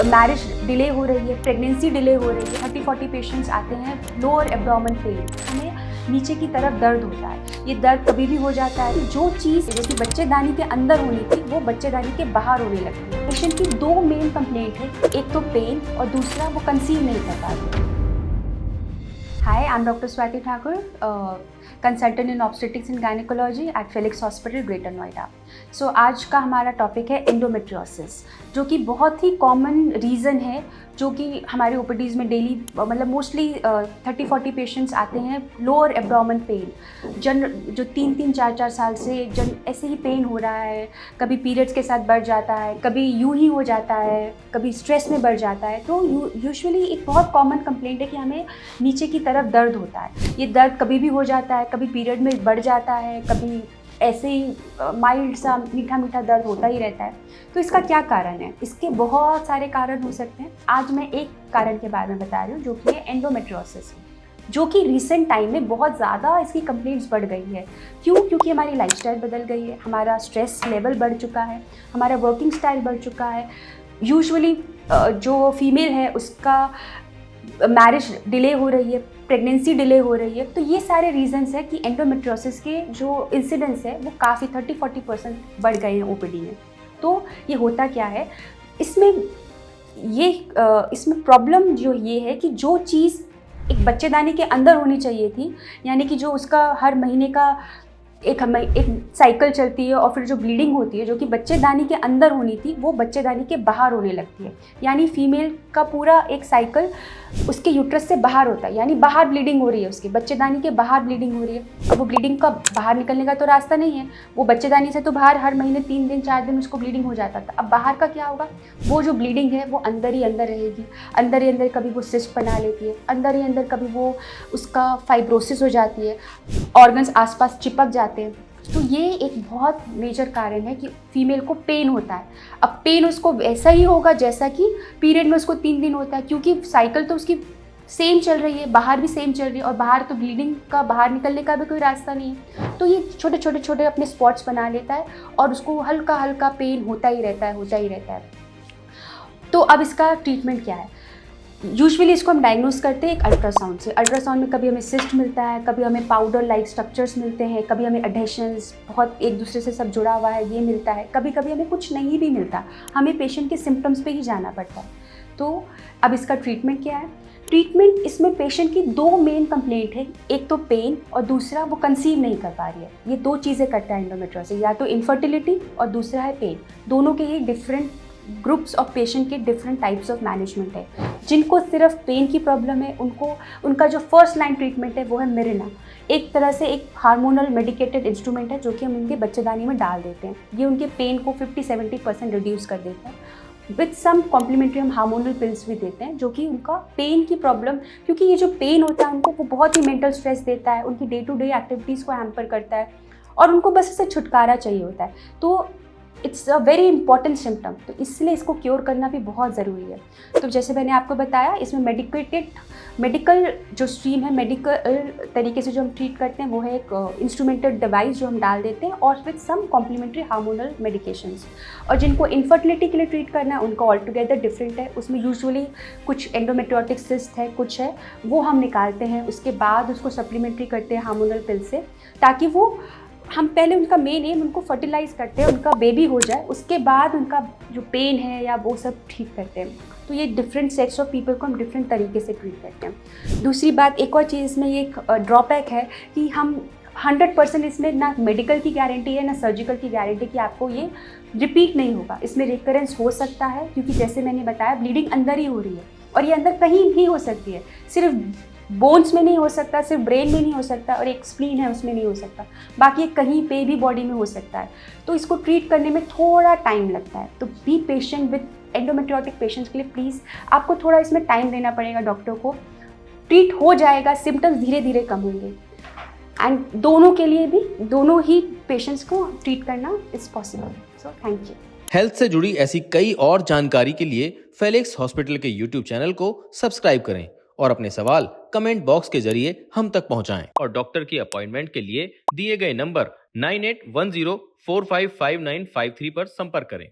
Marriage delay हो रही है, प्रेगनेंसी डिले हो रही है, 30-40 पेशेंट्स आते हैं लोअर एब्डोमेन पेन, हमें नीचे की तरफ दर्द होता है। ये दर्द कभी भी हो जाता है कि जो चीज़ जो कि बच्चेदानी के अंदर होनी थी वो बच्चेदानी के बाहर होने लगती है। पेशेंट की दो मेन कंप्लेंट है, एक तो पेन और दूसरा वो कंसीव नहीं कर पाते। Hi, I'm Dr. Swati Thakur, consultant in obstetrics and gynecology at Felix Hospital, Greater Noida. So आज का हमारा टॉपिक है एंडोमेट्रियोसिस, जो कि बहुत ही कॉमन रीज़न है जो कि हमारे ओपीडीज़ में डेली मतलब मोस्टली 30-40 पेशेंट्स आते हैं लोअर एब्डोमेन पेन, जो 3-3, 4-4 साल से ऐसे ही पेन हो रहा है। कभी पीरियड्स के साथ बढ़ जाता है, कभी यूं ही हो जाता है, कभी स्ट्रेस में बढ़ जाता है। तो यूजुअली एक बहुत कॉमन कंप्लेंट है कि हमें नीचे की तरफ दर्द होता है। ये दर्द कभी भी हो जाता है, कभी पीरियड में बढ़ जाता है, कभी ऐसे ही माइल्ड सा मीठा मीठा दर्द होता ही रहता है। तो इसका क्या कारण है? इसके बहुत सारे कारण हो सकते हैं। आज मैं एक कारण के बारे में बता रही हूँ जो कि है एंडोमेट्रियोसिस, जो कि रिसेंट टाइम में बहुत ज़्यादा इसकी कंप्लेंट्स बढ़ गई है। क्यों? क्योंकि हमारी लाइफस्टाइल बदल गई है, हमारा स्ट्रेस लेवल बढ़ चुका है, हमारा वर्किंग स्टाइल बढ़ चुका है। यूजुअली जो फीमेल है उसका मैरिज डिले हो रही है, प्रेगनेंसी डिले हो रही है। तो ये सारे रीजंस है कि एंडोमेट्रियोसिस के जो इंसिडेंस है वो काफ़ी 30-40% बढ़ गए हैं ओपीडी में। तो ये होता क्या है इसमें इसमें प्रॉब्लम जो ये है कि जो चीज़ एक बच्चेदानी के अंदर होनी चाहिए थी, यानी कि जो उसका हर महीने का एक साइकिल चलती है और फिर जो ब्लीडिंग होती है जो कि बच्चेदानी के अंदर होनी थी वो बच्चेदानी के बाहर होने लगती है। यानी फीमेल का पूरा एक साइकिल उसके यूट्रस से बाहर होता है, यानी बाहर ब्लीडिंग हो रही है, उसके बच्चेदानी के बाहर ब्लीडिंग हो रही है। अब वो ब्लीडिंग का बाहर निकलने का तो रास्ता नहीं है, वो बच्चेदानी से तो बाहर हर महीने 3 दिन 4 दिन उसको ब्लीडिंग हो जाता था। अब बाहर का क्या होगा? वो जो ब्लीडिंग है वो अंदर ही अंदर रहेगी, अंदर ही अंदर कभी वो सिस्ट बना लेती है, अंदर ही अंदर कभी वो उसका फाइब्रोसिस हो जाती है, ऑर्गन्स आसपास चिपक जाते हैं। तो ये एक बहुत मेजर कारण है कि फीमेल को पेन होता है। अब पेन उसको वैसा ही होगा जैसा कि पीरियड में उसको 3 दिन होता है, क्योंकि साइकिल तो उसकी सेम चल रही है, बाहर भी सेम चल रही है और बाहर तो ब्लीडिंग का बाहर निकलने का भी कोई रास्ता नहीं है। तो ये छोटे छोटे अपने स्पॉट्स बना लेता है और उसको हल्का हल्का पेन होता ही रहता है। तो अब इसका ट्रीटमेंट क्या है? यूजुअली इसको हम डायग्नोस करते हैं एक अल्ट्रासाउंड से। अल्ट्रासाउंड में कभी हमें सिस्ट मिलता है, कभी हमें पाउडर लाइक स्ट्रक्चर्स मिलते हैं, कभी हमें एडेशंस बहुत एक दूसरे से सब जुड़ा हुआ है ये मिलता है, कभी कभी हमें कुछ नहीं भी मिलता, हमें पेशेंट के सिम्टम्स पे ही जाना पड़ता है। तो अब इसका ट्रीटमेंट क्या है? ट्रीटमेंट इसमें पेशेंट की दो मेन कंप्लेंट है, एक तो पेन और दूसरा वो कंसीव नहीं कर पा रही है। ये दो चीज़ें करता है एंडोमेट्रियोसिस, या तो इनफर्टिलिटी और दूसरा है पेन। दोनों के ही डिफरेंट ग्रुप्स ऑफ पेशेंट के डिफरेंट टाइप्स ऑफ मैनेजमेंट है। जिनको सिर्फ पेन की प्रॉब्लम है उनका जो फर्स्ट लाइन ट्रीटमेंट है वो है मिरिना, एक तरह से एक हार्मोनल मेडिकेटेड इंस्ट्रूमेंट है जो कि हम उनके बच्चेदानी में डाल देते हैं। ये उनके पेन को 50-70% रिड्यूस कर देता है। विथ सम कॉम्प्लीमेंट्री हम हार्मोनल पिल्स भी देते हैं जो कि उनका पेन की प्रॉब्लम, क्योंकि ये जो पेन होता है उनको वो बहुत ही मेंटल स्ट्रेस देता है, उनकी डे टू डे एक्टिविटीज़ को हैम्पर करता है और उनको बस इससे छुटकारा चाहिए होता है। तो it's a very important symptom, तो इसलिए इसको क्योर करना भी बहुत ज़रूरी है। तो जैसे मैंने आपको बताया इसमें मेडिकल जो स्ट्रीम है, मेडिकल तरीके से जो हम ट्रीट करते हैं वो है एक इंस्ट्रूमेंटेड डिवाइस जो हम डाल देते हैं और with some complimentary hormonal medications. और जिनको इनफर्टिलिटी के लिए ट्रीट करना है उनका ऑल टुगेदर डिफरेंट है। उसमें यूजुअली कुछ एंडोमेट्रियोटिक सिस्ट है, कुछ है वो हम निकालते हैं, उसके बाद उसको सप्लीमेंट्री करते हैं हार्मोनल पिल से, ताकि वो हम पहले उनका मेन एम उनको फर्टिलाइज़ करते हैं, उनका बेबी हो जाए, उसके बाद उनका जो पेन है या वो सब ठीक करते हैं। तो ये डिफरेंट सेट्स ऑफ पीपल को हम डिफरेंट तरीके से ट्रीट करते हैं। दूसरी बात, एक और चीज़ इसमें ये एक ड्रॉबैक है कि हम 100% इसमें ना मेडिकल की गारंटी है ना सर्जिकल की गारंटी कि आपको ये रिपीट नहीं होगा। इसमें रिकरेंस हो सकता है क्योंकि जैसे मैंने बताया ब्लीडिंग अंदर ही हो रही है और ये अंदर कहीं भी हो सकती है, सिर्फ बोन्स में नहीं हो सकता, सिर्फ ब्रेन में नहीं हो सकता और एक स्प्लीन है उसमें नहीं हो सकता, बाकी कहीं पे भी बॉडी में हो सकता है। तो इसको ट्रीट करने में थोड़ा टाइम लगता है। तो be patient with endometriotic patients के लिए प्लीज़ आपको थोड़ा इसमें टाइम देना पड़ेगा डॉक्टर को। ट्रीट हो जाएगा, सिम्टम्स धीरे धीरे कम होंगे एंड दोनों के लिए भी, दोनों ही पेशेंट्स को ट्रीट करना is possible. So thank you. Health से जुड़ी ऐसी कई और जानकारी के लिए फेलिक्स हॉस्पिटल के यूट्यूब चैनल को सब्सक्राइब करें और अपने सवाल कमेंट बॉक्स के जरिए हम तक पहुंचाएं और डॉक्टर की अपॉइंटमेंट के लिए दिए गए नंबर 9810455953 पर संपर्क करें।